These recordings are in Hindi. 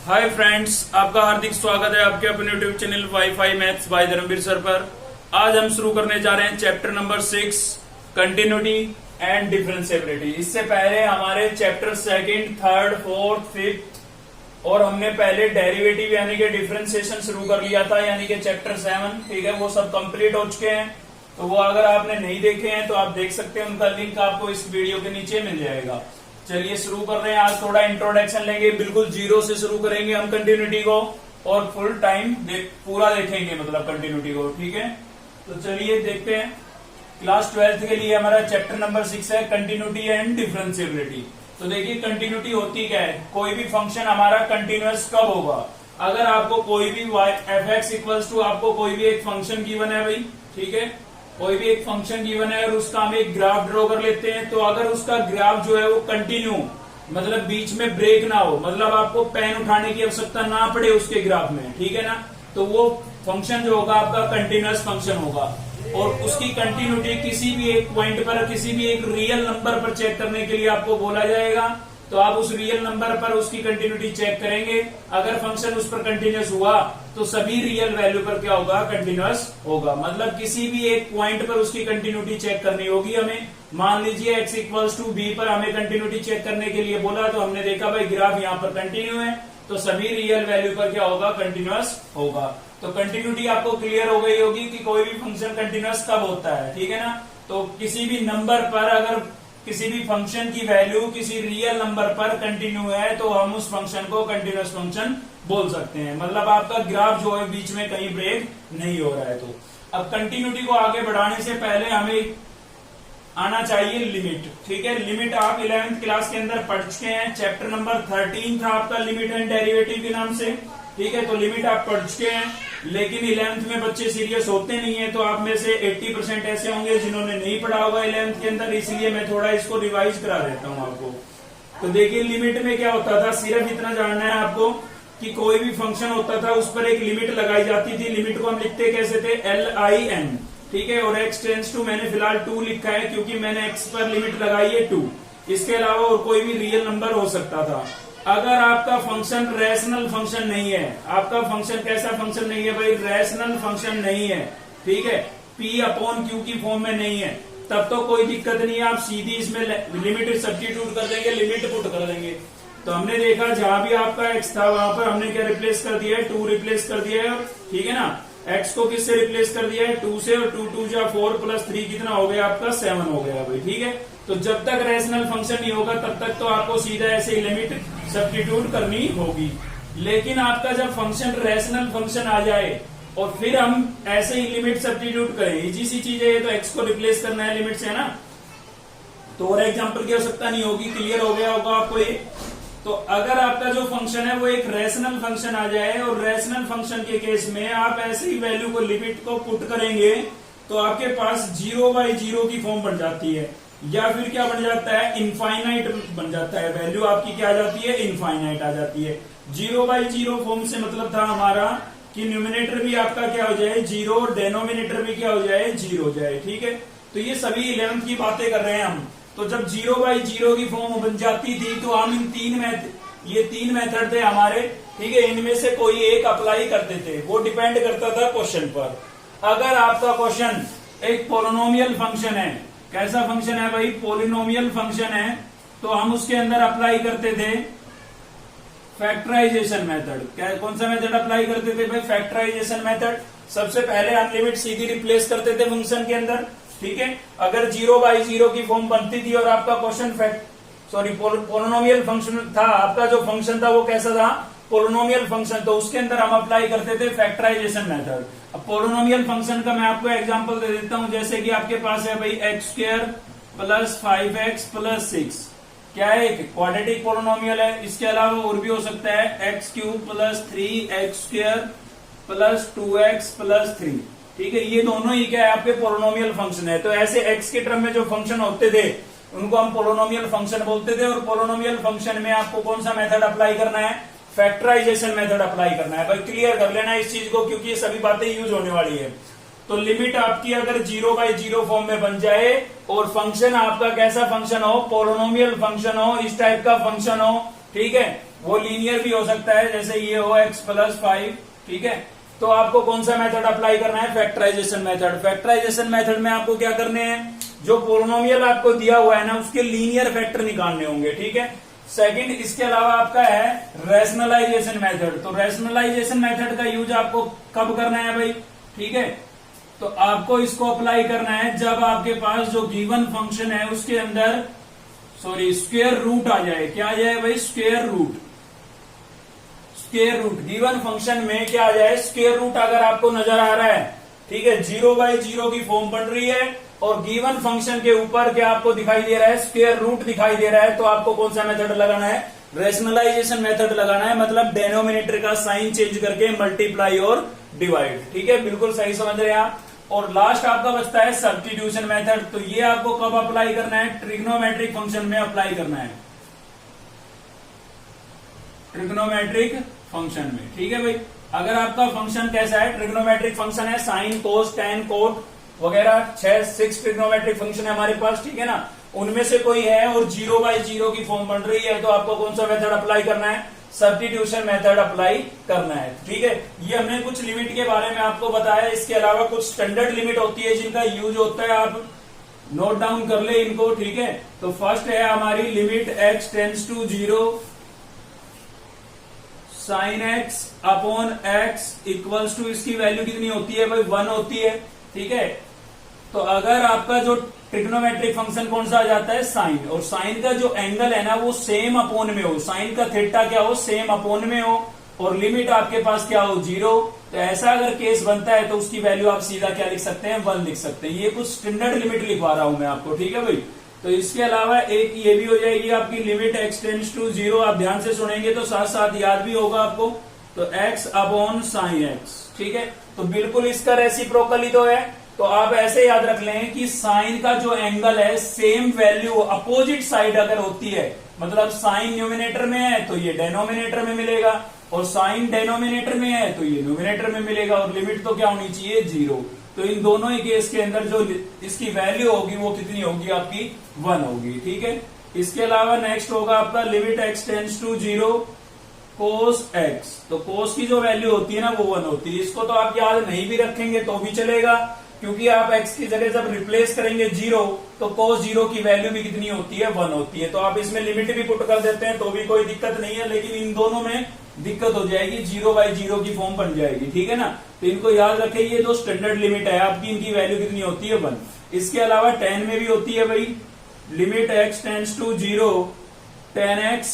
हाय फ्रेंड्स, आपका हार्दिक स्वागत है आपके अपने YouTube channel wifi maths by Dharmveer sir पर। आज हम शुरू करने जा रहे हैं chapter number 6 continuity and differentiability. इससे पहले हमारे chapter second, third, fourth, fifth और हमने पहले डेरिवेटिव यानी कि डिफरेंशिएशन शुरू कर लिया था, यानी कि चैप्टर 7। ठीक है, वो सब कंप्लीट हो चुके हैं। तो वो अगर आपने नहीं देखे हैं तो आप देख सकते हैं, उनका लिंक आपको इस वीडियो के नीचे मिल जाएगा। चलिए शुरू कर रहे हैं। आज थोड़ा इंट्रोडक्शन लेंगे, बिल्कुल जीरो से शुरू करेंगे हम कंटिन्यूटी को और फुल टाइम पूरा देखेंगे, मतलब कंटिन्यूटी को। ठीक है, तो चलिए देखते हैं। क्लास 12th के लिए हमारा चैप्टर नंबर 6 है कंटिन्यूटी एंड डिफरेंशिएबिलिटी। तो देखिए कंटिन्यूटी होती क्या है, कोई भी फंक्शन हमारा कंटिन्यूअस कब होगा। अगर आपको कोई भी एफ एक्स इक्वल्स टू आपको कोई भी एक फंक्शन गिवन है भाई, ठीक है, कोई भी एक फंक्शन गिवन है और उसका हम एक ग्राफ ड्रॉ कर लेते हैं। तो अगर उसका ग्राफ जो है वो कंटिन्यू, मतलब बीच में ब्रेक ना हो, मतलब आपको पेन उठाने की आवश्यकता ना पड़े उसके ग्राफ में, ठीक है ना, तो वो फंक्शन जो होगा आपका कंटिन्यूअस फंक्शन होगा। और उसकी कंटिन्यूटी किसी भी एक पॉइंट पर, किसी भी एक रियल नंबर पर चेक करने के लिए आपको बोला जाएगा। तो आप उस रियल नंबर पर उसकी कंटिन्यूटी चेक करेंगे। अगर फंक्शन उस पर कंटिन्यूअस हुआ तो सभी रियल वैल्यू पर क्या होगा, कंटिन्यूअस होगा। मतलब किसी भी एक पॉइंट पर उसकी कंटिन्यूटी चेक करनी होगी हमें। मान लीजिए x इक्वल्स टू बी पर हमें कंटिन्यूटी चेक करने के लिए बोला, तो हमने देखा भाई ग्राफ यहाँ पर कंटिन्यू है, तो सभी रियल वैल्यू पर क्या होगा, कंटिन्यूअस होगा। तो कंटिन्यूटी आपको क्लियर हो गई होगी कि कोई भी फंक्शन कंटिन्यूअस कब होता है, ठीक है ना। तो किसी भी नंबर पर अगर किसी भी फंक्शन की वैल्यू किसी रियल नंबर पर कंटिन्यू है तो हम उस फंक्शन को कंटिन्यूअस फंक्शन बोल सकते हैं। मतलब आपका ग्राफ जो है बीच में कहीं ब्रेक नहीं हो रहा है। तो अब कंटिन्यूटी को आगे बढ़ाने से पहले हमें आना चाहिए लिमिट। ठीक है, लिमिट आप 11th क्लास के अंदर पढ़ चुके हैं। चैप्टर नंबर 13 था आपका लिमिट एंड डेरिवेटिव के नाम से। ठीक है, तो लिमिट आप पढ़ चुके हैं, लेकिन 11th में बच्चे सीरियस होते नहीं है। तो आप में से 80% ऐसे होंगे जिन्होंने नहीं पढ़ा होगा 11th के अंदर, इसलिए मैं थोड़ा इसको रिवाइज करा देता हूँ आपको। तो देखिए लिमिट में क्या होता था, सिर्फ इतना जानना है आपको कि कोई भी फंक्शन होता था उस पर एक लिमिट लगाई जाती थी। लिमिट को हम लिखते कैसे थे, LIN। ठीक है, और x टेंड्स टू मैंने फिलहाल 2 लिखा है क्योंकि मैंने x पर लिमिट लगाई है 2। इसके अलावा और कोई भी रियल नंबर हो सकता था। अगर आपका फंक्शन रैशनल फंक्शन नहीं है, आपका फंक्शन कैसा फंक्शन नहीं है भाई, रैशनल फंक्शन नहीं है, ठीक है, P/Q की फॉर्म में नहीं है, तब तो कोई दिक्कत नहीं है, आप सीधी इसमें लिमिट सब्स्टिट्यूट कर देंगे, लिमिट पुट कर देंगे। तो हमने देखा जहां भी आपका x था वहां पर हमने क्या रिप्लेस कर दिया है, 2 रिप्लेस कर दिया है। ठीक है ना, x को किससे रिप्लेस कर दिया है, 2 से, और 2 2 जा 4 + 3 कितना हो गया आपका, 7 हो गया भाई। ठीक है, तो जब तक रैशनल फंक्शन नहीं होगा तब तक तो आपको सीधा ऐसे लिमिट सब्स्टिट्यूट करनी होगी। लेकिन आपका जब फंक्शन रैशनल फंक्शन आ जाए और फिर हम ऐसे ही लिमिट सब्स्टिट्यूट करें, इजी सी चीज है ये, तो x को रिप्लेस करना है लिमिट से, है ना। तो और एग्जाम्पल की आवश्यकता नहीं होगी, क्लियर हो गया होगा आपको ये। तो अगर आपका जो फंक्शन है वो एक रैशनल फंक्शन आ जाए और रैशनल फंक्शन के केस में आप ऐसे ही वैल्यू को, लिमिट को पुट करेंगे तो आपके पास 0/0 की फॉर्म बन जाती है, या फिर क्या बन जाता है, इनफाइनाइट बन जाता है। वैल्यू आपकी क्या आ जाती है, इनफाइनाइट आ जाती है। 0/0 फॉर्म से मतलब था हमारा कि न्यूमिनेटर भी आपका क्या हो जाए, 0, और डेनोमिनेटर भी क्या हो जाए, 0 हो जाए। ठीक है, तो ये सभी 11th की बातें कर रहे हैं हम। तो जब 0/0 की फॉर्म बन जाती थी तो हम इन ये तीन मेथड थे हमारे, ठीक है, इनमें से कोई एक अप्लाई करते थे। वो डिपेंड करता था क्वेश्चन पर। अगर आपका क्वेश्चन एक पोलिनोमियल फंक्शन है, कैसा फंक्शन है भाई, पोलिनोमियल फंक्शन है, तो हम उसके अंदर अप्लाई करते थे फैक्टराइजेशन मेथड। कौन सा मेथड अप्लाई करते थे भाई, फैक्टराइजेशन मेथड। सबसे पहले हम लिमिट सीधी रिप्लेस करते थे फंक्शन के अंदर। ठीक है, अगर 0/0 की फॉर्म बनती थी और आपका क्वेश्चन पोलिनोमियल फंक्शन था, आपका जो फंक्शन था वो कैसा था, पोलिनोमियल फंक्शन, तो उसके अंदर हम अप्लाई करते थे फैक्टराइजेशन मेथड। अब पोलिनोमियल फंक्शन का मैं आपको एग्जांपल दे देता हूं। जैसे कि आपके पास है भाई x² + 5x + 6, क्या है, एक क्वाड्रेटिक पोलिनोमियल है। इसके अलावा और भी हो सकता है x³ + 3x² + 2x + 3। ठीक है, ये दोनों ही क्या है, आपके पोलिनोमियल फंक्शन है। तो ऐसे x के टर्म में जो फंक्शन होते थे उनको हम पोलिनोमियल फंक्शन बोलते थे। और पोलिनोमियल फंक्शन में आपको कौन सा मेथड अप्लाई करना है, फैक्टराइजेशन मेथड अप्लाई करना है। भाई क्लियर कर लेना इस चीज को, क्योंकि ये सभी बातें यूज होने वाली है। तो लिमिट आपकी अगर 0/0 फॉर्म में बन जाए और फंक्शन आपका कैसा फंक्शन हो, पोलिनोमियल फंक्शन हो, इस टाइप का फंक्शन हो, ठीक है, वो लीनियर भी हो सकता है, जैसे ये हो x+5, ठीक है। तो आपको कौन सा मेथड अप्लाई करना है, फैक्टराइजेशन मेथड। फैक्टराइजेशन मेथड में आपको क्या करने हैं, जो पोलिनोमियल आपको दिया हुआ है ना उसके लीनियर फैक्टर निकालने होंगे, ठीक है। सेकंड, इसके अलावा आपका है रैशनलाइजेशन मेथड। तो रैशनलाइजेशन मेथड का यूज आपको कब करना है भाई, ठीक है। तो आपको इसको अप्लाई करना है जब आपके पास जो गिवन फंक्शन है उसके अंदर स्क्वायर रूट आ जाए। क्या आ जाए भाई, square root. Square root given function में क्या आ जाए, स्क्वायर रूट अगर आपको नजर आ रहा है, ठीक है, 0/0 की फॉर्म बन रही है और गिवन फंक्शन के ऊपर क्या आपको दिखाई दे रहा है, स्क्वायर रूट दिखाई दे रहा है, तो आपको कौन सा मेथड लगाना है, रैशनलाइजेशन मेथड लगाना है। मतलब डेनोमिनेटर का साइन चेंज करके मल्टीप्लाई और डिवाइड, ठीक है, बिल्कुल सही समझ रहे हैं आप। और लास्ट आपका बचता है सब्स्टिट्यूशन मेथड। तो ये आपको कब अप्लाई करना है, ट्रिग्नोमेट्रिक फंक्शन में अप्लाई करना है, ट्रिग्नोमेट्रिक फंक्शन में, ठीक है भाई। अगर आपका फंक्शन कैसा है, ट्रिग्नोमेट्रिक फंक्शन है, साइन, कोस, टेन, कोट वगैरह 6 ट्रिग्नोमेट्रिक फंक्शन है हमारे पास, ठीक है ना, उनमें से कोई है और 0/0 की फॉर्म बन रही है, तो आपको कौन सा मेथड अप्लाई करना है, सब्स्टिट्यूशन मेथड अप्लाई करना है, ठीक है। ये हमने कुछ लिमिट के बारे में आपको बताया, इसके अलावा कुछ स्टैंडर्ड लिमिट होती है जिनका यूज होता है, आप नोट डाउन कर ले इनको, ठीक है। तो फर्स्ट है हमारी limit x tends to 0 sine x upon x equals to, इसकी वैल्यू कितनी होती है भाई, 1 होती है, ठीक है। तो अगर आपका जो ट्रिग्नोमेट्रिक फंक्शन कौन सा आ जाता है, साइन, और साइन का जो एंगल है ना वो सेम अपोन में हो, साइन का थीटा क्या हो, सेम अपोन में हो, और लिमिट आपके पास क्या हो, 0। तो ऐसा अगर केस बनता है तो उसकी वैल्यू आप सीधा क्या लिख सकते हैं, 1 लिख सकते हैं। ये कुछ स्टैंडर्ड लिमिट लिखवा रहा हूं मैं आपको, ठीक है भाई। तो इसके अलावा एक ये भी हो जाएगी आपकी लिमिट x टेंड्स टू 0, आप ध्यान से सुनेंगे तो साथ साथ याद भी होगा आपको। तो x अपॉन साइन x, ठीक है। तो बिल्कुल इसका रेसिप्रोकल ही तो है, तो आप ऐसे याद रख लें कि साइन का जो एंगल है सेम वैल्यू अपोजिट साइड अगर होती है, मतलब साइन न्यूमिनेटर में है तो ये डेनोमिनेटर में मिलेगा, और साइन डेनोमिनेटर में है तो ये न्यूमिनेटर में मिलेगा, और लिमिट तो क्या होनी चाहिए, 0। तो इन दोनों ही केस के अंदर जो इसकी वैल्यू होगी वो कितनी होगी आपकी, 1 होगी, ठीक है। इसके अलावा नेक्स्ट होगा आपका limit x tends to 0 cos x। तो कोस की जो वैल्यू होती है ना वो 1 होती है। इसको तो आप याद नहीं भी रखेंगे तो भी चलेगा, क्योंकि आप x की जगह जब रिप्लेस करेंगे 0 तो cos 0 की वैल्यू भी कितनी होती है, 1 होती है। तो आप इसमें लिमिट भी पुट कर देते हैं तो भी कोई दिक्कत नहीं है, लेकिन इन दोनों में दिक्कत हो जाएगी, 0/0 की फॉर्म बन जाएगी, ठीक है ना। तो इनको याद रखें, ये जो स्टैंडर्ड लिमिट है आपकी, इनकी वैल्यू कितनी होती है, 1। इसके अलावा 10 में भी होती है भाई, limit x tends to 0 10x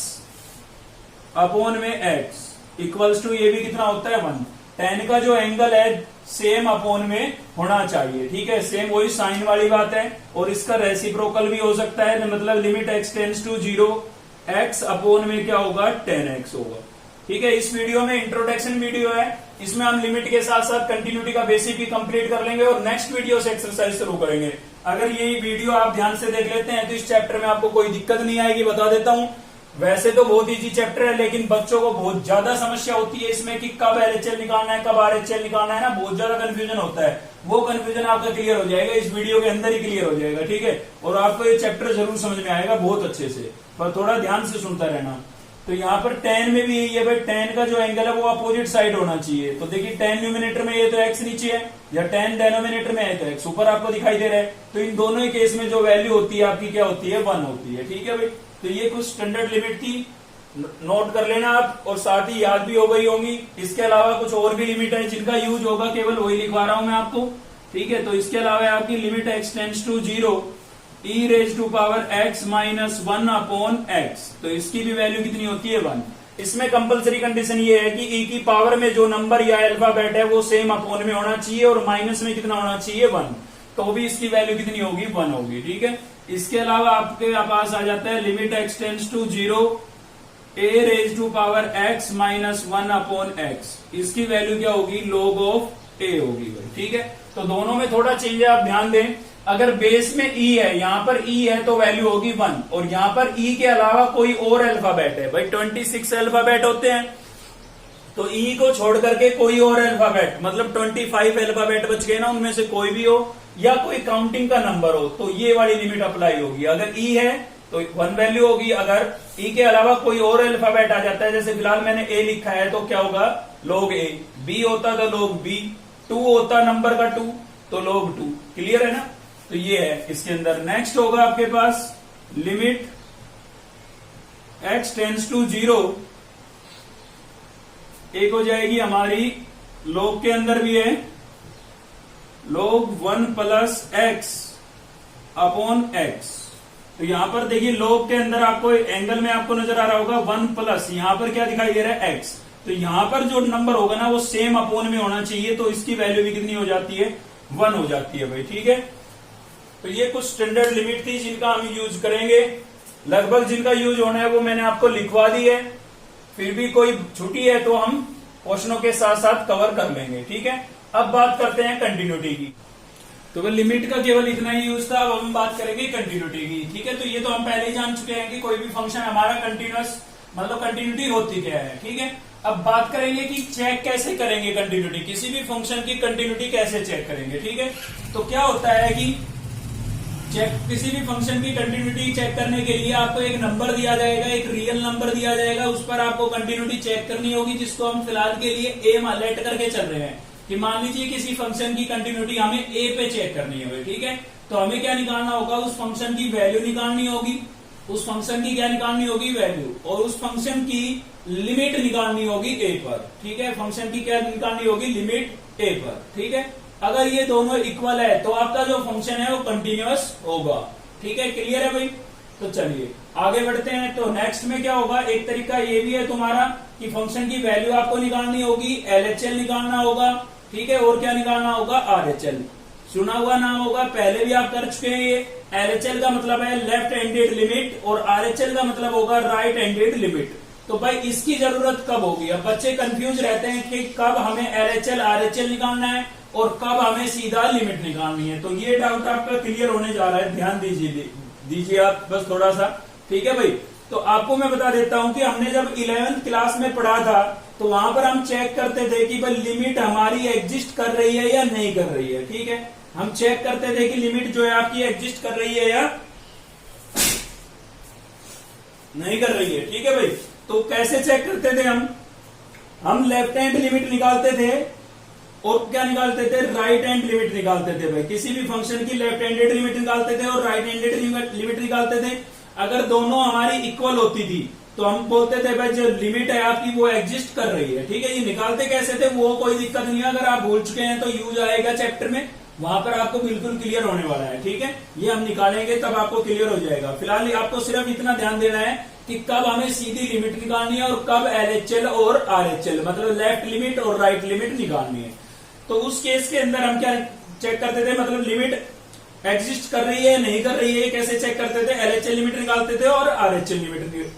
upon में x इक्वल्स टू, ये भी कितना होता है, 1। 10 का जो एंगल है सेम अपोन में होना चाहिए, ठीक है, सेम वही साइन वाली बात है, और इसका रेसिप्रोकल भी हो सकता है, मतलब limit x tends to 0 x upon में क्या होगा, 10x होगा, ठीक है। इस वीडियो में इंट्रोडक्शन वीडियो है, इसमें हम लिमिट के साथ साथ कंटिन्यूटी का बेसिक भी कंप्लीट कर लेंगे और नेक्स्ट वीडियो से एक्सरसाइज शुरू करेंगे। अगर ये वीडियो आप ध्यान से देख लेते हैं तो इस चैप्टर में आपको कोई दिक्कत नहीं आएगी, बता देता हूं। वैसे तो बहुत इजी चैप्टर है, लेकिन बच्चों को बहुत ज्यादा समस्या होती है इसमें कि कब LHL निकालना है, कब RHL निकालना है ना, बहुत ज्यादा कंफ्यूजन होता है। वो कंफ्यूजन आपका क्लियर हो जाएगा, इस वीडियो के अंदर ही क्लियर हो जाएगा, ठीक है। और आपको ये चैप्टर जरूर समझ में आएगा बहुत अच्छे से, पर थोड़ा ध्यान से सुनता रहना। तो यहाँ पर 10 में भी यही है भाई, 10 का जो एंगल है वो अपोजिट साइड होना चाहिए। तो देखिए 10 न्यूमिनेटर में ये तो x नीचे है, या 10 डेनोमिनेटर में है तो x ऊपर आपको दिखाई दे रहा है। तो इन दोनों ही केस में जो वैल्यू होती है आपकी क्या होती है, 1 होती है, ठीक है भाई। तो ये कुछ स्टैंडर्ड लिमिट थी, नोट कर लेना आप, और साथ ही याद भी हो गई होंगी। इसके अलावा कुछ और भी लिमिट है जिनका यूज होगा, केवल वही लिखवा रहा हूं मैं आपको, ठीक है। तो इसके अलावा आपकी limit x tends to 0 e raise to power x minus 1 upon x। तो इसकी भी वैल्यू कितनी होती है, 1। इसमें कंपलसरी कंडीशन ये है कि e की पावर में जो नंबर या अल्फाबेट है वो सेम अपोन में होना चाहिए, और माइनस में कितना होना चाहिए, 1। तो भी इसकी वैल्यू कितनी होगी, 1 होगी, ठीक है। इसके अलावा आपके पास आ जाता है limit x tends to 0 a raise to power x minus 1 upon x। इसकी वैल्यू क्या होगी, log ऑफ a होगी, ठीक है। तो दोनों में थोड़ा चेंज है, आप ध्यान दें। अगर बेस में e है, यहां पर e है तो वैल्यू होगी 1, और यहां पर e के अलावा कोई और अल्फाबेट है भाई, 26 अल्फाबेट होते हैं, तो e को छोड़ करके कोई और अल्फाबेट, मतलब 25 अल्फाबेट बच गए ना, उनमें से कोई भी हो, या कोई काउंटिंग का नंबर हो, तो ये वाली लिमिट अप्लाई होगी। अगर e है तो 1 वैल्यू होगी। अगर ई के अलावा कोई और अल्फाबेट आ जाता है, जैसे फिलहाल मैंने ए लिखा है, तो क्या होगा log a, बी होता तो log b, 2 होता नंबर का 2 तो log 2। क्लियर है ना? तो ये है इसके अंदर। नेक्स्ट होगा आपके पास लिमिट x टेंड्स टू 0, एक हो जाएगी हमारी log के अंदर भी है log 1 plus x upon x। तो यहां पर देखिए log के अंदर आपको एंगल में आपको नजर आ रहा होगा 1 प्लस, यहां पर क्या दिखाई दे रहा है x। तो यहां पर जो नंबर होगा ना वो सेम अपोन में होना चाहिए, तो इसकी वैल्यू भी कितनी हो जाती है? 1 हो जाती है भाई। ठीक है, तो ये कुछ स्टैंडर्ड लिमिट थी जिनका हम यूज करेंगे। लगभग जिनका यूज होना है वो मैंने आपको लिखवा दी है, फिर भी कोई छुट्टी है तो हम क्वेश्चनों के साथ साथ कवर कर लेंगे। ठीक है, अब बात करते हैं कंटिन्यूटी की। तो वह लिमिट का केवल इतना ही यूज था, अब हम बात करेंगे कंटिन्यूटी की। ठीक है, तो ये तो हम पहले ही जान चुके हैं कि कोई भी फंक्शन हमारा कंटिन्यूअस मतलब कंटिन्यूटी होती क्या है। ठीक है, अब बात करेंगे कि चेक कैसे करेंगे कंटिन्यूटी, किसी भी फंक्शन की कंटिन्यूटी कैसे चेक करेंगे। ठीक है, तो क्या होता है कि किसी भी फंक्शन की कंटिन्यूटी चेक करने के लिए आपको एक नंबर दिया जाएगा, एक रियल नंबर दिया जाएगा, उस पर आपको कंटिन्यूटी चेक करनी होगी, जिसको हम फिलहाल के लिए ए लेट करके चल रहे हैं। कि मान लीजिए किसी फंक्शन की कंटिन्यूटी हमें ए पे चेक करनी है। ठीक है, तो हमें क्या निकालना होगा? उस फंक्शन की वैल्यू निकालनी होगी, उस फंक्शन की क्या निकालनी होगी? वैल्यू, और उस फंक्शन की लिमिट निकालनी होगी ए पर। ठीक है, फंक्शन की क्या निकालनी होगी? लिमिट ए पर। ठीक है, अगर ये दोनों इक्वल है तो आपका जो फंक्शन है वो कंटिन्यूअस होगा। ठीक है, क्लियर है भाई? तो चलिए आगे बढ़ते हैं। तो नेक्स्ट में क्या होगा? एक तरीका ये भी है तुम्हारा कि फंक्शन की वैल्यू आपको निकालनी होगी, LHL निकालना होगा। ठीक है, और क्या निकालना होगा? RHL। सुना हुआ नाम होगा, पहले भी आप कर चुके हैं ये। LHL का मतलब है लेफ्ट हैंडेड लिमिट और RHL का मतलब होगा राइट हैंडेड लिमिट। तो भाई इसकी जरूरत कब होगी? अब बच्चे कंफ्यूज रहते हैं कि कब हमें LHL RHL निकालना है और कब हमें सीधा लिमिट निकालनी है। तो ये डाउट आपका क्लियर होने जा रहा है, ध्यान दीजिए आप बस थोड़ा सा। ठीक है भाई, तो आपको मैं बता देता हूं कि हमने जब 11th क्लास में पढ़ा था तो वहां पर हम चेक करते थे कि भाई लिमिट हमारी एग्जिस्ट कर रही है या नहीं कर रही है। ठीक है, हम चेक करते थे कि लिमिट जो है आपकी एग्जिस्ट कर रही है या नहीं कर रही है। ठीक है भाई, तो कैसे चेक करते थे? हम लेफ्ट हैंड लिमिट निकालते थे और क्या निकालते थे? राइट हैंड लिमिट निकालते थे भाई। किसी भी फंक्शन की लेफ्ट हैंडेड लिमिट निकालते थे और राइट हैंडेड लिमिट निकालते थे। अगर दोनों हमारी इक्वल होती थी तो हम बोलते थे भाई जो लिमिट है आपकी वो एग्जिस्ट कर रही है। ठीक है, ये निकालते कैसे थे वो कोई दिक्कत नहीं है, अगर आप भूल चुके हैं तो यूज आएगा चैप्टर में, वहां पर आपको बिल्कुल क्लियर होने वाला है। ठीक है, ये हम निकालेंगे तब आपको क्लियर हो जाएगा। फिलहाल आपको सिर्फ इतना ध्यान देना है कि कब हमें सीधी लिमिट निकालनी है और कब LHL और RHL मतलब लेफ्ट लिमिट और राइट लिमिट निकालनी है। तो उस केस के अंदर हम क्या चेक करते थे? मतलब लिमिट एग्जिस्ट कर रही है नहीं कर रही है, कैसे चेक करते थे? LHL लिमिट निकालते थे और RHL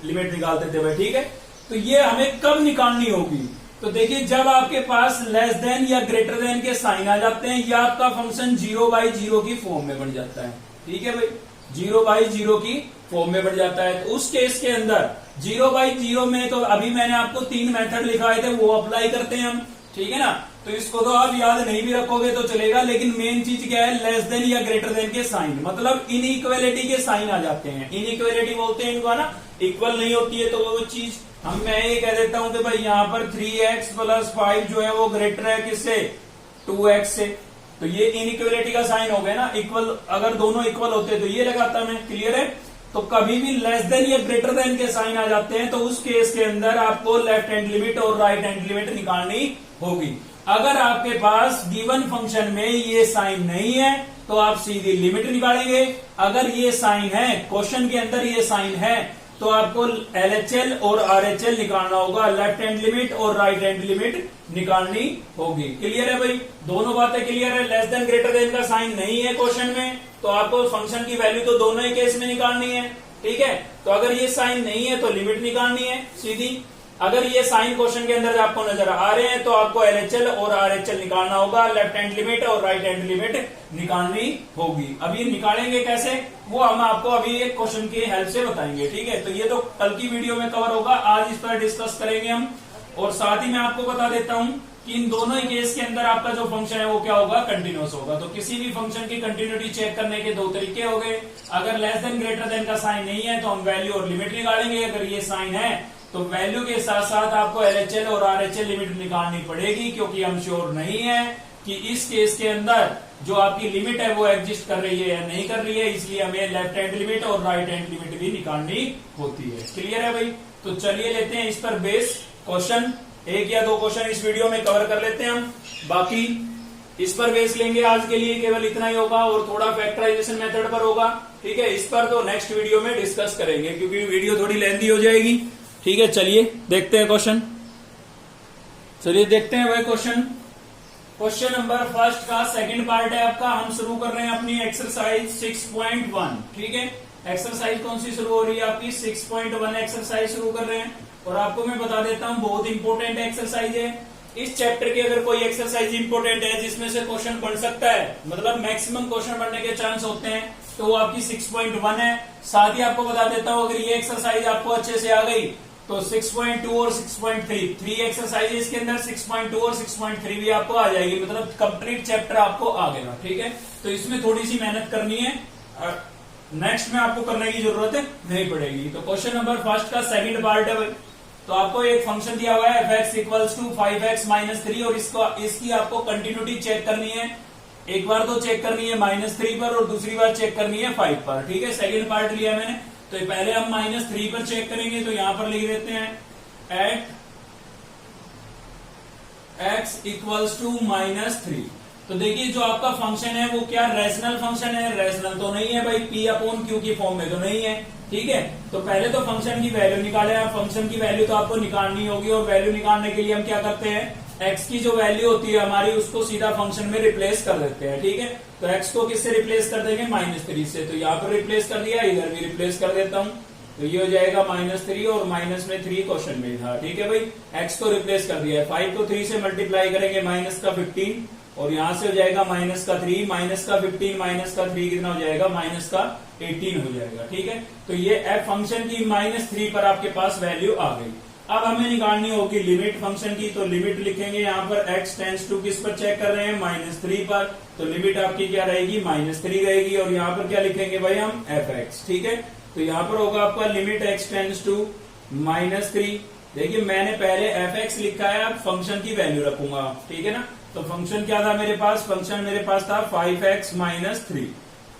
लिमिट निकालते थे भाई। ठीक है, तो ये हमें कब निकालनी होगी? तो देखिए जब आपके पास लेस देन या ग्रेटर देन के साइन आ जाते हैं या आपका फंक्शन 0/0 की फॉर्म में बन जाता है। ठीक है भाई, 0/0 की फॉर्म में बन जाता है। तो उस केस के अंदर 0/0 में तो अभी मैंने आपको 3 मेथड लिखाए थे, वो अप्लाई करते हैं हम। ठीक है ना, तो इसको तो आप याद नहीं भी रखोगे तो चलेगा, लेकिन मेन चीज क्या है? लेस देन या ग्रेटर देन के साइन, मतलब इनइक्वालिटी के साइन आ जाते हैं। इनइक्वालिटी बोलते हैं इनको ना, इक्वल नहीं होती है तो वो चीज मैं ये कह देता हूं कि भाई यहाँ पर 3x + 5 जो है वो ग्रेटर है किससे? 2x से। तो ये इनइक्वालिटी का साइन हो गया ना, इक्वल अगर दोनों इक्वल होते तो ये लगाता मैं। क्लियर है? तो कभी भी लेस देन या ग्रेटर देन के साइन आ जाते हैं तो उस केस के अंदर आपको लेफ्ट हैंड लिमिट और राइट हैंड लिमिट निकालनी होगी। अगर आपके पास गिवन फंक्शन में ये साइन नहीं है तो आप सीधी लिमिट निकालेंगे। अगर ये साइन है, क्वेश्चन के अंदर ये साइन है, तो आपको LHL और RHL निकालना होगा, लेफ्ट हैंड लिमिट और राइट हैंड लिमिट निकालनी होगी। क्लियर है भाई? दोनों बातें क्लियर है। लेस देन ग्रेटर देन का साइन नहीं है क्वेश्चन में तो आपको फंक्शन की वैल्यू तो दोनों ही केस में निकालनी है। ठीक है, तो अगर ये साइन नहीं है तो लिमिट निकालनी है सीधी। अगर ये साइन क्वेश्चन के अंदर आपको नजर आ रहे हैं तो आपको LHL और RHL निकालना होगा, लेफ्ट हैंड लिमिट और राइट हैंड लिमिट निकालनी होगी। अब ये निकालेंगे कैसे वो हम आपको अभी एक क्वेश्चन की हेल्प से बताएंगे। ठीक है, तो ये तो कल की वीडियो में कवर होगा, आज इस पर डिस्कस करेंगे हम। और साथ ही मैं आपको बता देता हूं कि इन दोनों ही केस के अंदर आपका जो फंक्शन है वो क्या होगा, कंटिन्यूअस होगा। तो किसी भी फंक्शन की कंटिन्यूटी चेक करने के दो तरीके हो गए। अगर लेस देन ग्रेटर देन का साइन नहीं है तो हम वैल्यू और लिमिट निकालेंगे, अगर ये साइन है तो वैल्यू के साथ साथ आपको एलएचएल और आरएचएल लिमिट निकालनी पड़ेगी, क्योंकि हम श्योर नहीं है कि इस केस के अंदर जो आपकी लिमिट है वो एग्जिस्ट कर रही है या नहीं कर रही है, इसलिए हमें लेफ्ट हैंड लिमिट और राइट हैंड लिमिट भी निकालनी होती है। क्लियर है भाई? तो चलिए लेते हैं इस पर बेस क्वेश्चन, एक या दो क्वेश्चन इस वीडियो में कवर कर लेते हैं हम, बाकी इस पर बेस लेंगे आज के लिए, केवल इतना ही होगा और थोड़ा फैक्टराइजेशन मेथड पर होगा। ठीक है, इस पर तो नेक्स्ट वीडियो में डिस्कस करेंगे क्योंकि वीडियो थोड़ी लेंथी हो जाएगी। ठीक है, चलिए देखते हैं क्वेश्चन। चलिए देखते हैं भाई क्वेश्चन नंबर फर्स्ट का सेकंड पार्ट है आपका। हम शुरू कर रहे हैं अपनी एक्सरसाइज 6.1। ठीक है, एक्सरसाइज कौन सी शुरू हो रही है आपकी? 6.1 एक्सरसाइज शुरू कर रहे हैं और आपको मैं बता देता हूं बहुत इंपॉर्टेंट एक्सरसाइज है। इस चैप्टर की अगर कोई एक्सरसाइज इंपॉर्टेंट है जिसमें से क्वेश्चन बन सकता है, मतलब मैक्सिमम क्वेश्चन बनने के चांस होते हैं, तो वो आपकी 6.1 है। साथ ही आपको बता देता हूं अगर ये एक्सरसाइज आपको अच्छे से आ गई तो 6.2 और 6.3 3 एक्सरसाइजेस के अंदर 6.2 और 6.3 भी आपको आ जाएगी, मतलब कंप्लीट चैप्टर आपको आ गया। ठीक है, तो इसमें थोड़ी सी मेहनत करनी है, नेक्स्ट में आपको करने की जरूरत नहीं पड़ेगी। तो क्वेश्चन नंबर फर्स्ट का सेकंड पार्ट है भाई। तो आपको एक फंक्शन दिया हुआ है f(x = 5x-3) और इसकी आपको कंटिन्यूटी चेक करनी है। एक बार तो चेक करनी है -3 पर और दूसरी बार चेक करनी है 5 पर। ठीक है, सेकंड पार्ट लिया मैंने, तो पहले हम -3 पर चेक करेंगे, तो यहां पर लिख देते हैं एट x = -3। तो देखिए जो आपका फंक्शन है वो क्या रैशनल फंक्शन है? रैशनल तो नहीं है भाई, p/q की फॉर्म में तो नहीं है। ठीक है, तो पहले तो फंक्शन की वैल्यू निकाले। फंक्शन की वैल्यू तो आपको निकालनी होगी और वैल्यू निकालने के लिए हम क्या करते हैं, x की जो वैल्यू होती है हमारी उसको सीधा फंक्शन में रिप्लेस कर देते हैं। ठीक है, तो x को किससे रिप्लेस कर देंगे? -3 से। तो यहाँ पर रिप्लेस कर दिया, इधर भी रिप्लेस कर देता हूँ, तो ये हो जाएगा -3 और माइनस में 3 क्वेश्चन में था। ठीक है भाई, x को रिप्लेस कर दिया है। 5 को 3 से मल्टीप्लाई करेंगे, -15 और यहां से हो जाएगा -3 -15 -3 कितना हो जाएगा? -18 हो जाएगा। ठीक है, तो ये f फंक्शन की -3 पर आपके पास वैल्यू आ गई। अब हमें निकालनी होगी लिमिट फंक्शन की, तो लिमिट लिखेंगे यहाँ पर x टेंड्स टू किस पर चेक कर रहे हैं? -3 पर। तो लिमिट आपकी क्या रहेगी? -3 रहेगी और यहाँ पर क्या लिखेंगे भाई हम? fx। ठीक है, तो यहाँ पर होगा आपका लिमिट x टेंड्स टू -3। देखिए मैंने पहले fx लिखा है, अब फंक्शन की वैल्यू रखूंगा। ठीक है ना, तो फंक्शन क्या था मेरे पास? फंक्शन मेरे पास था 5x - 3।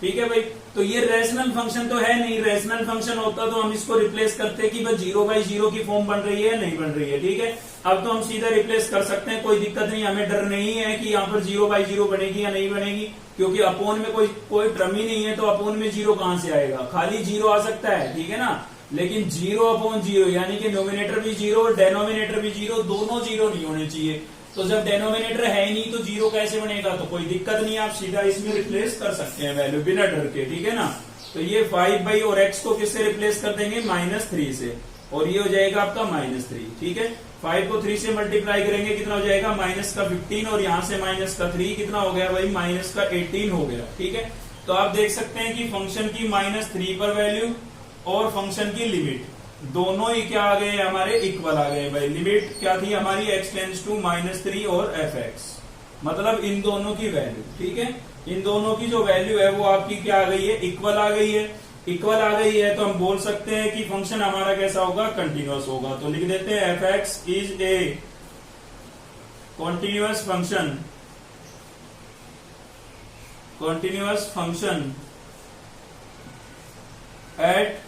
ठीक है भाई, तो ये रैशनल फंक्शन तो है नहीं। रैशनल फंक्शन होता तो हम इसको रिप्लेस करते कि बस 0/0 की फॉर्म बन रही है, नहीं बन रही है। ठीक है, अब तो हम सीधा रिप्लेस कर सकते हैं, कोई दिक्कत नहीं, हमें डर नहीं है कि यहाँ पर 0/0 बनेगी या नहीं बनेगी, क्योंकि अपोन में कोई टर्म ही नहीं है, तो अपोन में 0 कहां से आएगा? खाली 0 आ सकता है। ठीक है ना, लेकिन 0/0 यानी कि नोमिनेटर भी 0 और डेनोमिनेटर भी 0, दोनों 0 नहीं होने चाहिए। तो जब डेनोमिनेटर है ही नहीं तो 0 कैसे बनेगा? तो कोई दिक्कत नहीं, आप सीधा इसमें रिप्लेस कर सकते हैं वैल्यू बिना डर के। ठीक है ना, तो ये 5 और x को किससे रिप्लेस कर देंगे? -3 से, और ये हो जाएगा आपका -3। ठीक है, 5 को 3 से मल्टीप्लाई करेंगे, कितना हो जाएगा? -15 और यहाँ से -3 कितना हो गया भाई? -18 हो गया। ठीक है, तो आप देख सकते हैं कि फंक्शन की -3 पर वैल्यू और फंक्शन की लिमिट दोनों ही क्या आ गए? हमारे इक्वल आ गए भाई। लिमिट क्या थी हमारी? x टेंड्स टू -3 और fx, मतलब इन दोनों की वैल्यू। ठीक है, इन दोनों की जो वैल्यू है वो आपकी क्या आ गई है? इक्वल आ गई है। इक्वल आ गई है तो हम बोल सकते हैं कि फंक्शन हमारा कैसा होगा? कंटिन्यूअस होगा। तो लिख देते हैं fx is A continuous function, continuous function at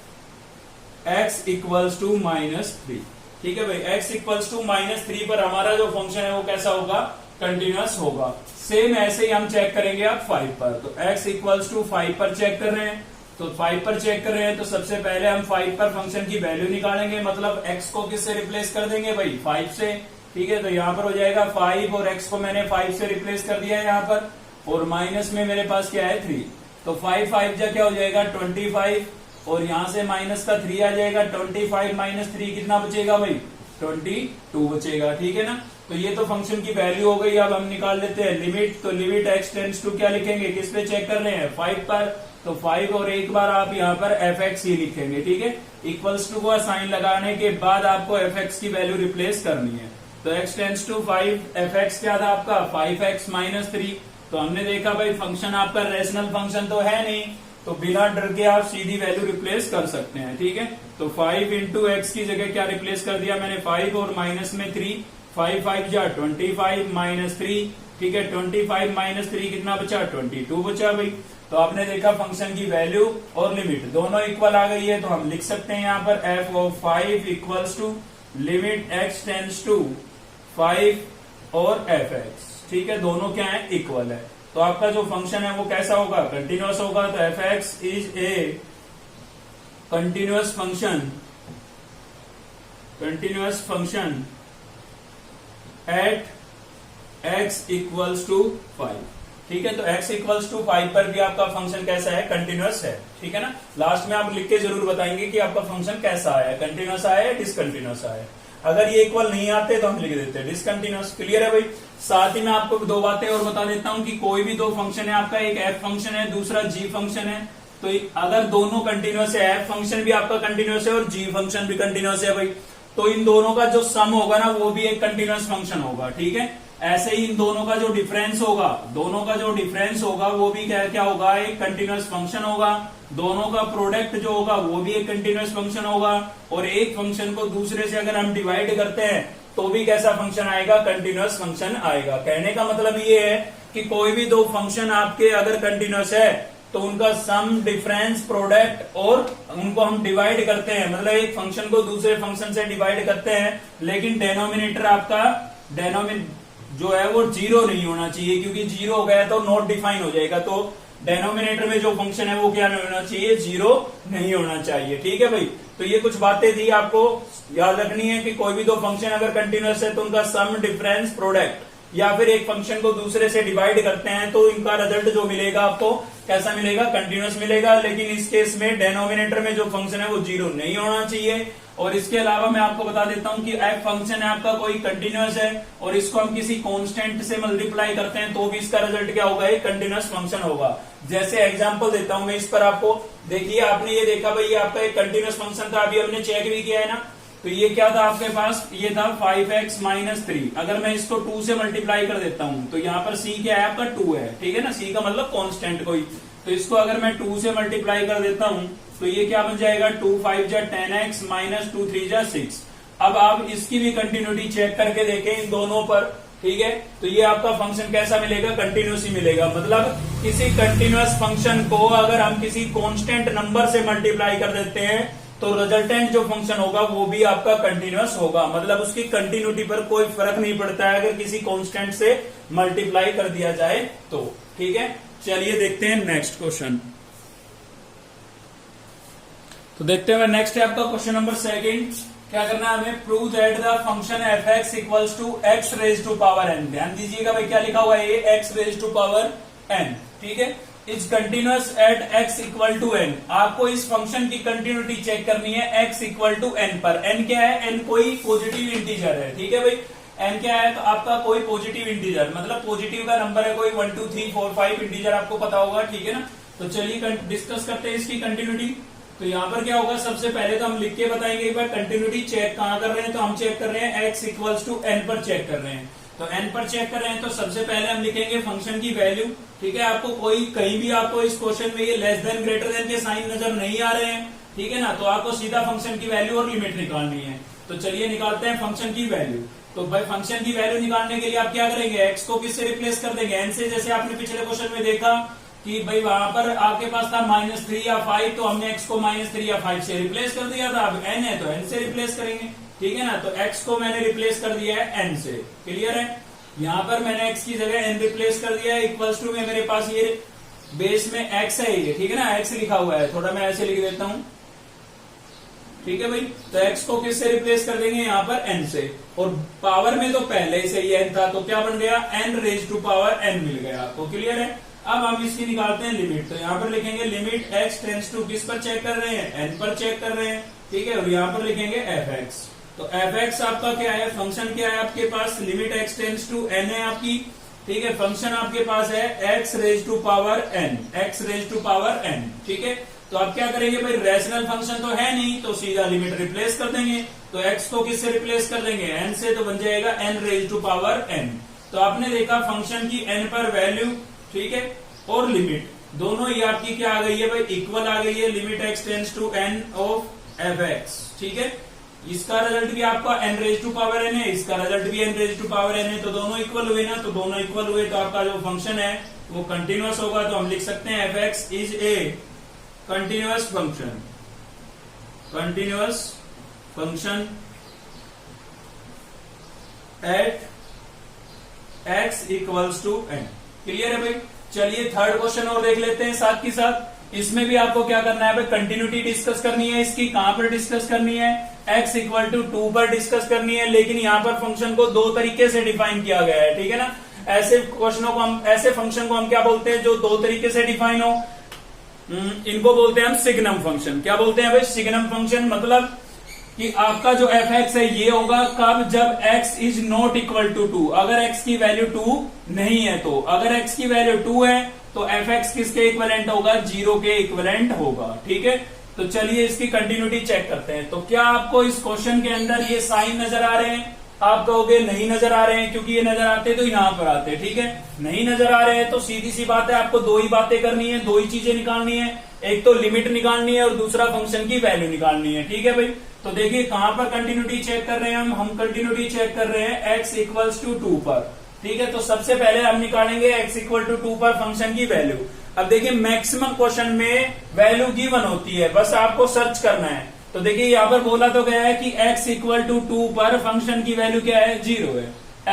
x = -3। ठीक है भाई, x = -3 पर हमारा जो फंक्शन है वो कैसा होगा? कंटिन्यूअस होगा। सेम ऐसे ही हम चेक करेंगे अब 5 पर। तो x = 5 पर चेक कर रहे हैं, तो 5 पर चेक कर रहे हैं, तो सबसे पहले हम 5 पर फंक्शन की वैल्यू निकालेंगे, मतलब x को किससे रिप्लेस कर देंगे भाई? 5 से। ठीक है, तो यहाँ पर हो जाएगा 5 और x को मैंने 5 से रिप्लेस कर दिया है यहाँ पर, और माइनस में मेरे पास क्या है? 3। तो 5 5 जा क्या हो जाएगा? 25 और यहां से -3 आ जाएगा। 25 - 3 कितना बचेगा भाई? 22 बचेगा। ठीक है ना, तो ये तो फंक्शन की वैल्यू हो गई। अब हम निकाल लेते हैं लिमिट। तो लिमिट x टेंड्स टू क्या लिखेंगे? किस पे चेक कर रहे हैं? 5 पर। तो 5 और एक बार आप यहाँ पर fx ही लिखेंगे। ठीक है, इक्वल्स टू का साइन लगाने के बाद आपको fx की वैल्यू रिप्लेस करनी है। तो x टेंस टू 5, fx क्या था आपका 5x माइनस 3। तो हमने देखा भाई फंक्शन आपका रेशनल फंक्शन तो है नहीं, तो बिना डर के आप सीधी वैल्यू रिप्लेस कर सकते हैं, ठीक है। तो 5 इंटू एक्स की जगह क्या रिप्लेस कर दिया मैंने 5 और माइनस में 3, 5 5 जा 25 माइनस 3, ठीक है। 25 माइनस 3 कितना बचा 22 बचा भाई। तो आपने देखा फंक्शन की वैल्यू और लिमिट दोनों इक्वल आ गई है, तो हम लिख सकते हैं यहाँ पर f of 5 equals to limit x tends to 5 और fx, ठीक है। दोनों क्या है इक्वल है, तो आपका जो फंक्शन है वो कैसा होगा कंटिन्यूअस होगा। तो fx is a continuous function at x equals to 5, ठीक है। तो x इक्वल्स टू 5 पर भी आपका फंक्शन कैसा है कंटिन्यूअस है, ठीक है ना। लास्ट में आप लिख के जरूर बताएंगे कि आपका फंक्शन कैसा आया, कंटिन्यूअस आया या डिसकंटिन्यूअस आया। अगर ये इक्वल नहीं आते तो हम लिख देते हैं डिसकंटिन्यूअस। क्लियर है भाई। साथ ही मैं आपको दो बातें और बता देता हूं कि कोई भी दो फंक्शन है आपका, एक f फंक्शन है दूसरा g फंक्शन है, तो अगर दोनों कंटिन्यूअस है, f फंक्शन भी आपका कंटिन्यूअस है और g फंक्शन भी कंटिन्यूअस है भाई, तो इन दोनों का जो सम होगा ना वो भी एक कंटिन्यूअस फंक्शन होगा, ठीक है। ऐसे ही इन दोनों का जो डिफरेंस होगा वो भी क्या होगा एक कंटिन्यूअस फंक्शन होगा। दोनों का प्रोडक्ट जो होगा वो भी एक कंटिन्यूअस फंक्शन होगा, और एक फंक्शन को दूसरे से अगर हम डिवाइड करते हैं तो भी कैसा फंक्शन आएगा कंटिन्यूअस फंक्शन आएगा। कहने का मतलब ये है कि कोई भी दो फंक्शन आपके अगर कंटिन्यूअस है तो उनका सम डिफरेंस प्रोडक्ट और उनको हम डिवाइड करते हैं, मतलब एक फंक्शन को दूसरे फंक्शन से डिवाइड करते हैं, लेकिन डेनोमिनेटर आपका जो है वो 0 नहीं होना चाहिए, क्योंकि 0 हो गया तो नॉट डिफाइन हो जाएगा। तो डेनोमिनेटर में जो फंक्शन है वो क्या नहीं होना चाहिए 0 नहीं होना चाहिए, ठीक है भाई। तो ये कुछ बातें थी आपको याद रखनी है कि कोई भी दो फंक्शन अगर कंटिन्यूअस है तो उनका सम डिफरेंस प्रोडक्ट या फिर एक फंक्शन को दूसरे से डिवाइड करते हैं तो इनका रिजल्ट जो मिलेगा आपको कैसा मिलेगा कंटिन्यूअस मिलेगा। लेकिन इस केस में डेनोमिनेटर में जो फंक्शन है वो 0 नहीं होना चाहिए। और इसके अलावा मैं आपको बता देता हूं कि f फंक्शन है आपका कोई कंटिन्यूअस है और इसको हम किसी कांस्टेंट से मल्टीप्लाई करते हैं तो भी इसका रिजल्ट क्या होगा एक कंटिन्यूअस फंक्शन होगा। जैसे एग्जांपल देता हूं मैं इस पर आपको, देखिए आपने ये देखा भाई ये आपका एक कंटिन्यूअस फंक्शन था, अभी हमने चेक भी किया है ना। तो ये क्या था आपके पास, ये था 5x माइनस 3। अगर मैं इसको 2 से मल्टीप्लाई कर देता हूं तो यहाँ पर c क्या है आपका 2 है, ठीक है ना। c का मतलब कांस्टेंट कोई, तो इसको अगर मैं 2 से मल्टीप्लाई कर देता हूं तो ये क्या बन जाएगा 2 5 जा 10x माइनस 2 3 जा 6। अब आप इसकी भी कंटिन्यूटी चेक करके देखें इन दोनों पर, ठीक है। तो ये आपका फंक्शन कैसा मिलेगा कंटिन्यूअस ही मिलेगा। मतलब किसी कंटिन्यूअस फंक्शन को अगर हम किसी कांस्टेंट नंबर से मल्टीप्लाई कर देते हैं तो रिजल्टेंट जो फंक्शन होगा वो भी आपका कंटिन्यूअस होगा। मतलब उसकी कंटिन्यूटी पर कोई फर्क नहीं पड़ता है अगर किसी कांस्टेंट से मल्टीप्लाई कर दिया जाए तो, ठीक है। चलिए देखते हैं नेक्स्ट क्वेश्चन। तो देखते हैं नेक्स्ट है आपका क्वेश्चन नंबर 2। क्या करना है हमें, prove that the function F X equals to X raise to power N. ध्यान दीजिएगा भाई क्या लिखा हुआ है ये X raise to power N, ठीक है। Is continuous at X equal to N. आपको इस फंक्शन की कंटिन्यूटी चेक करनी है एक्स इक्वल टू एन पर। एन क्या है, एन कोई पॉजिटिव इंटीजर है, ठीक है भाई। एन क्या है तो आपका कोई पॉजिटिव इंटीजर, मतलब पॉजिटिव का नंबर है कोई 1 2 3 4 5 इंटीजर आपको पता होगा, ठीक है ना। तो चलिए डिस्कस करते हैं इसकी कंटिन्यूटी। तो यहाँ पर क्या होगा, सबसे पहले तो हम लिख के बताएंगे एक बार कंटिन्यूटी चेक कहाँ कर रहे हैं। तो हम चेक कर रहे हैं x इक्वल्स टू एन पर चेक कर रहे हैं। तो n पर चेक कर रहे हैं तो सबसे पहले हम लिखेंगे फंक्शन की वैल्यू, ठीक है। आपको कोई कहीं भी आपको इस क्वेश्चन में ये लेस देन ग्रेटर देन के साइन नजर नहीं आ रहे हैं, ठीक है ना। तो आपको सीधा फंक्शन की वैल्यू और लिमिट निकालनी है। तो चलिए निकालते हैं फंक्शन की वैल्यू। तो भाई फंक्शन की वैल्यू निकालने के लिए आप क्या करेंगे, x को किससे रिप्लेस कर देंगे, n से। जैसे आपने पिछले क्वेश्चन में देखा कि भाई वहां पर आपके पास था -3 या 5, तो हमने x को -3 या 5 से रिप्लेस कर दिया था। अब n है तो n से रिप्लेस करेंगे, ठीक है ना। तो x को मैंने रिप्लेस कर दिया है n से, क्लियर है। यहाँ पर मैंने x की जगह n रिप्लेस कर दिया है। इक्वल्स टू में मेरे पास ये बेस में x है ये, ठीक है ना, x लिखा हुआ है। थोड़ा मैं ऐसे लिख देता हूँ, ठीक है भाई। तो x को किससे रिप्लेस कर देंगे यहाँ पर n से, और पावर में तो पहले से ही n था तो क्या बन गया n raise to power n मिल गया आपको, क्लियर है। अब हम इसकी निकालते हैं लिमिट। तो यहाँ पर लिखेंगे लिमिट x टेंड्स टू किस पर चेक कर रहे हैं, n पर चेक कर रहे हैं, ठीक है। और यहाँ पर लिखेंगे fx। तो fx आपका क्या है, फंक्शन क्या है आपके पास, limit x tends to n है आपकी, ठीक है। फंक्शन आपके पास है x raise to power n, x raise to power n, ठीक है। तो आप क्या करेंगे भाई, रैशनल फंक्शन तो है नहीं तो सीधा लिमिट रिप्लेस कर देंगे। तो x को किससे रिप्लेस कर देंगे, n से, तो बन जाएगा n raise to power n। तो आपने देखा फंक्शन की n पर वैल्यू, ठीक है, और लिमिट दोनों ही आपकी क्या आ गई है भाई, इक्वल आ गई है। Limit x tends to n of f(x), ठीक है। इसका रिजल्ट भी आपका n raise to power n है, इसका रिजल्ट भी n raise to power n है, तो दोनों इक्वल हुए ना, तो दोनों इक्वल हुए तो आपका जो फंक्शन है वो कंटिन्यूअस होगा। तो हम लिख सकते हैं f(x) is a continuous function, continuous function at x equals to n। Clear है भाई। चलिए थर्ड क्वेश्चन और देख लेते हैं साथ के साथ। इसमें भी आपको क्या करना है भाई, कंटिन्यूटी डिस्कस करनी है। इसकी कहां पर डिस्कस करनी है, x इक्वल टू 2 पर डिस्कस करनी है। लेकिन यहां पर फंक्शन को दो तरीके से डिफाइन किया गया है, ठीक है ना। ऐसे क्वेश्चनों को हम, ऐसे फंक्शन को हम क्या बोलते हैं, जो दो तरीके से डिफाइन हो, इनको बोलते हैं हम सिग्नम फंक्शन। क्या बोलते हैं भाई, सिग्नम फंक्शन। मतलब कि आपका जो f(x) है ये होगा कब, जब x is not equal to 2। अगर x की वैल्यू 2 नहीं है तो, अगर x की वैल्यू 2 है तो f(x) किसके इक्विवेलेंट होगा, 0 के इक्विवेलेंट होगा, ठीक है। तो चलिए इसकी कंटिन्यूटी चेक करते हैं। तो क्या आपको इस क्वेश्चन के अंदर ये साइन नजर आ रहे हैं, आप कहोगे नहीं नजर आ रहे हैं, क्योंकि ये नजर आते तो यहां पर आते, ठीक है। नहीं नजर आ रहे हैं तो सीधी सी बात है, आपको दो ही बातें करनी है, दो ही चीजें निकालनी है। एक तो लिमिट निकालनी है और दूसरा फंक्शन की वैल्यू निकालनी है, ठीक है भाई। तो देखिए कहां पर कंटिन्यूटी चेक कर रहे हैं हम कंटिन्यूटी चेक कर रहे हैं x इक्वल्स टू 2 पर, ठीक है। तो सबसे पहले हम निकालेंगे x इक्वल टू 2 पर फंक्शन की वैल्यू। अब देखिए मैक्सिमम क्वेश्चन में वैल्यू गिवन होती है, बस आपको सर्च करना है। तो देखिए यहाँ पर बोला तो गया है कि x इक्वल टू 2 पर फंक्शन की वैल्यू क्या है, 0 है।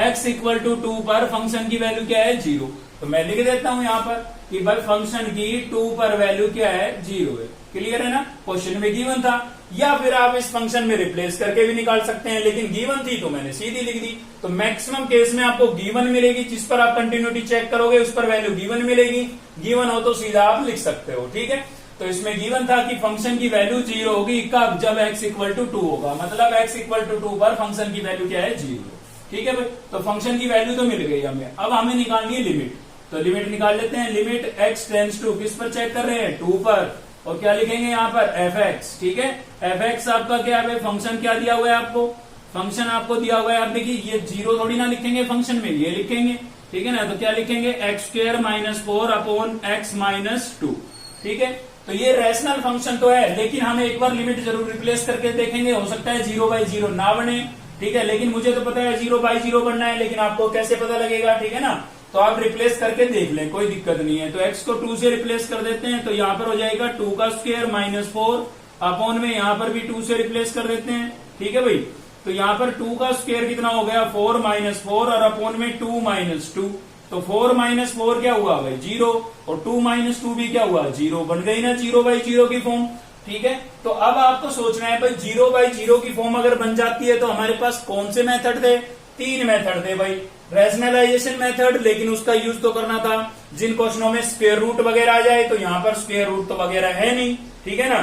x इक्वल टू 2 पर फंक्शन की वैल्यू क्या है, 0। तो मैं लिख देता हूं यहाँ पर कि भाई फंक्शन की 2 पर वैल्यू क्या है, 0 है। क्लियर है ना, क्वेश्चन में गिवन था। या फिर आप इस फंक्शन में रिप्लेस करके भी निकाल सकते हैं, लेकिन गिवन थी तो मैंने सीधी लिख दी। तो मैक्सिमम केस में आपको गिवन मिलेगी, जिस पर आप कंटिन्यूटी चेक करोगे उस पर वैल्यू गिवन मिलेगी। गिवन हो तो सीधा आप लिख सकते हो, ठीक है। तो इसमें गिवन था कि फंक्शन की वैल्यू 0 होगी कब, जब x इक्वल टू 2 होगा। मतलब x इक्वल टू 2 पर फंक्शन की वैल्यू क्या है, 0, ठीक है भाई। तो फंक्शन की वैल्यू तो मिल गई हमें। अब हमें निकालनी है लिमिट। तो लिमिट निकाल लेते हैं। लिमिट x टेंड्स टू, किस पर चेक कर रहे हैं, 2 पर। और क्या लिखेंगे यहाँ पर, f(x), ठीक है। f(x) आपका क्या है, फंक्शन क्या दिया हुआ है आपको, फंक्शन आपको दिया हुआ है। आप देखिए ये 0 थोड़ी ना लिखेंगे फंक्शन में, ये लिखेंगे, ठीक है ना। तो क्या लिखेंगे, x² - 4 अपॉन x - 2, ठीक है। तो ये रैशनल फंक्शन तो है, लेकिन हमें एक बार लिमिट जरूर रिप्लेस करके देखेंगे। हो सकता है 0/0 ना बने, ठीक है। लेकिन मुझे तो पता है 0/0 बनना है, लेकिन आपको कैसे पता लगेगा, ठीक है ना। तो आप रिप्लेस करके देख लें, कोई दिक्कत नहीं है। तो x को 2 से रिप्लेस कर देते हैं, तो यहाँ पर हो जाएगा 2 का स्क्वायर - 4 अपॉन में यहाँ पर भी 2 से रिप्लेस कर देते हैं, ठीक है भाई। तो यहाँ पर 2 का स्क्वायर कितना हो गया, 4 - 4 और अपॉन में 2 - 2। तो 4 - 4 क्या हुआ भाई, 0, और 2 - 2 भी क्या हुआ, 0। बन गई ना 0/0 की फॉर्म, ठीक है। तो अब आपको सोचना है भाई 0/0 की फॉर्म अगर बन जाती है तो हमारे पास कौन से मेथड थे, 3 मेथड थे भाई। रैशनलाइजेशन मेथड, लेकिन उसका यूज तो करना था जिन क्वेश्चनों में स्क्वायर रूट वगैरह आ जाए, तो यहाँ पर स्क्वायर रूट तो वगैरह है नहीं, ठीक है ना।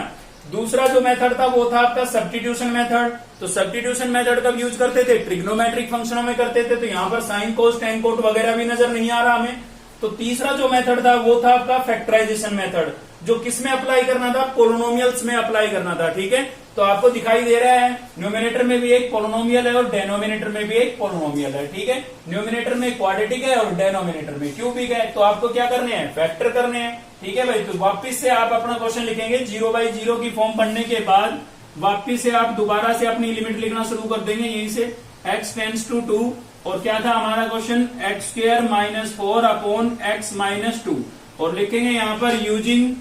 दूसरा जो मेथड था वो था आपका सब्स्टिट्यूशन मेथड। तो सब्स्टिट्यूशन मेथड कब यूज करते थे, ट्रिग्नोमेट्रिक फंक्शनों में करते थे। तो यहाँ पर साइन कोस टेन कोट वगैरह भी नजर नहीं आ रहा हमें। तो तीसरा जो मेथड था वो था आपका फैक्टराइजेशन मेथड, जो किस में अप्लाई करना था, पोलिनोमियल्स में अप्लाई करना था, ठीक है। तो आपको दिखाई दे रहा है न्यूमिनेटर में भी एक पोलिनोमियल है और डेनोमिनेटर में भी एक पोलिनोमियल है, ठीक है। न्यूमिनेटर में क्वाड्रेटिक है और डेनोमिनेटर में क्यूबिक है। तो आपको क्या करने हैं, फैक्टर करने हैं, ठीक है भाई। तो वापिस से आप अपना क्वेश्चन लिखेंगे 0/0 की फॉर्म पढ़ने के बाद वापिस से आप दोबारा से अपनी लिमिट लिखना शुरू कर देंगे यहीं से, x टेंड्स टू 2। और क्या था हमारा क्वेश्चन, x² - 4 अपॉन x - 2। और लिखेंगे यहाँ पर using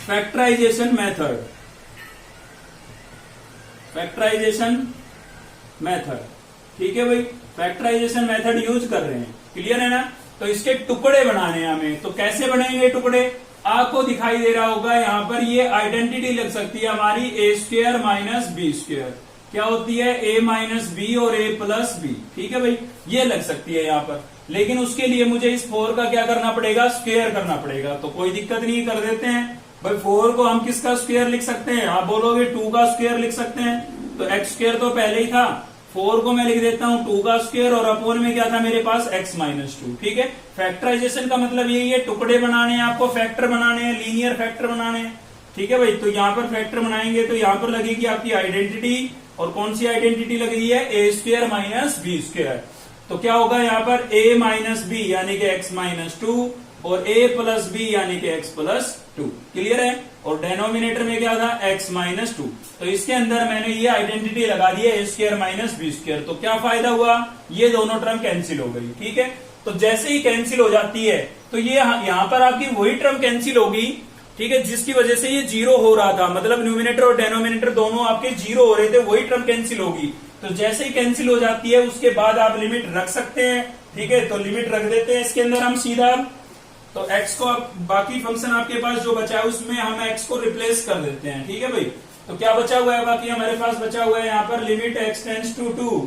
factorisation method, factorisation method, ठीक है भाई। फैक्टराइजेशन मेथड यूज कर रहे हैं, क्लियर है ना। तो इसके टुकड़े बनाने हैं हमें। तो कैसे बनेंगे टुकड़े, आपको दिखाई दे रहा होगा यहाँ पर ये आइडेंटिटी लग सकती है हमारी a² - b²। क्या होती है, a - b और a + b, ठीक है भाई। ये लग सकती है यहाँ पर, लेकिन उसके लिए मुझे इस 4 का क्या करना पड़ेगा, स्क्वायर करना पड़ेगा। तो कोई दिक्कत नहीं, कर देते हैं भाई। 4 को हम किसका स्क्वायर लिख सकते हैं, आप बोलोगे 2 का स्क्वायर लिख सकते हैं। तो x² तो पहले ही था, 4 को मैं लिख देता हूं 2 का स्क्वायर और अपोन में क्या था मेरे पास x माइनस 2। ठीक है, फैक्टराइजेशन का मतलब यही है, टुकड़े बनाने हैं आपको, फैक्टर बनाने हैं, लीनियर फैक्टर बनाने हैं। ठीक है भाई, तो यहाँ पर फैक्टर बनाएंगे तो यहाँ पर लगेगी आपकी आइडेंटिटी, और कौन सी आइडेंटिटी लग रही है, ए स्क्वायर माइनस बी स्क्वायर। तो क्या होगा यहाँ पर a माइनस बी यानी कि x माइनस 2 और a प्लस बी यानी कि x प्लस 2। क्लियर है, और डेनोमिनेटर में क्या था, x माइनस 2। तो इसके अंदर मैंने ये आइडेंटिटी लगा दी है a square minus B square. तो क्या फायदा हुआ, ये दोनों टर्म कैंसिल हो गई। ठीक है, तो जैसे ही कैंसिल हो जाती है तो ये यहाँ पर आपकी वही टर्म कैंसिल होगी। ठीक है, जिसकी वजह से ये जीरो हो रहा था, मतलब न्यूमिनेटर और डेनोमिनेटर दोनों आपके जीरो हो रहे थे, वही टर्म कैंसिल होगी। तो जैसे ही कैंसिल हो जाती है उसके बाद आप लिमिट रख सकते हैं। ठीक है, तो लिमिट रख देते हैं इसके अंदर हम सीधा। तो x को बाकी फंक्शन आपके पास जो बचा है उसमें हम x को रिप्लेस कर देते हैं। ठीक है भाई, तो क्या बचा हुआ है, बाकी हमारे पास बचा हुआ है यहाँ पर लिमिट x टेंड्स टू 2,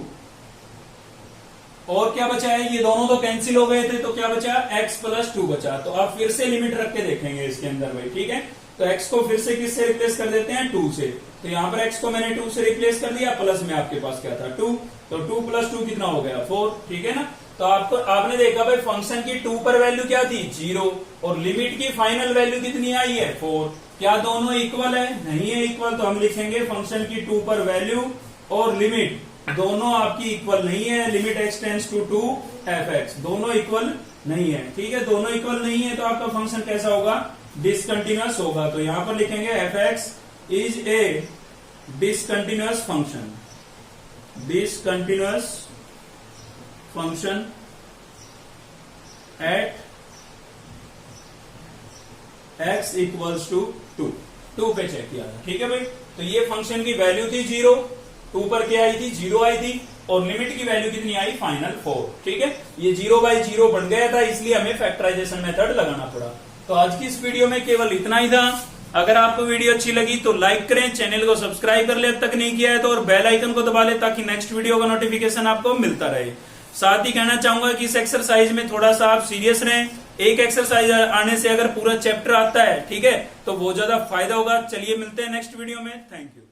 और क्या बचा है, ये दोनों तो कैंसिल हो गए थे, तो क्या बचा, x प्लस 2 बचा। तो आप फिर से लिमिट रख के देखेंगे इसके अंदर भाई। ठीक है, तो x को फिर से किससे रिप्लेस कर देते हैं, 2 से। तो यहाँ पर x को मैंने 2 से रिप्लेस कर दिया, प्लस में आपके पास क्या था, 2। तो 2 प्लस 2 कितना हो गया, 4। ठीक है ना, तो आपने देखा भाई फंक्शन की 2 पर वैल्यू क्या थी, 0, और लिमिट की फाइनल वैल्यू कितनी आई है, 4। क्या दोनों इक्वल है, नहीं है इक्वल, तो हम लिखेंगे फंक्शन की 2 पर वैल्यू और लिमिट दोनों आपकी इक्वल नहीं है। Limit x tends to 2 f(x), दोनों इक्वल नहीं है। ठीक है, दोनों इक्वल नहीं है तो आपका फंक्शन कैसा होगा, डिसकंटिन्यूअस होगा। तो यहां पर लिखेंगे f(x) is a discontinuous function, discontinuous function at x equals to 2 पे चेक किया था। ठीक है भाई, तो ये फंक्शन की वैल्यू थी 0, 2 पर क्या आई थी, 0 आई थी, और लिमिट की वैल्यू कितनी आई, फाइनल 4। ठीक है, ये 0/0 बन गया था, इसलिए हमें फैक्टराइजेशन मेथड लगाना पड़ा। तो आज की इस वीडियो में केवल इतना ही था। अगर आपको वीडियो अच्छी लगी तो लाइक करें, चैनल को सब्सक्राइब कर ले अब तक नहीं किया है तो, और बेल आइकन को दबा ले ताकि नेक्स्ट वीडियो का नोटिफिकेशन आपको मिलता रहे। साथ ही कहना चाहूंगा कि इस एक्सरसाइज में थोड़ा सा आप सीरियस रहें। एक एक्सरसाइज आने से अगर पूरा चैप्टर आता है, ठीक है, तो बहुत ज्यादा फायदा होगा। चलिए मिलते हैं नेक्स्ट वीडियो में, थैंक यू।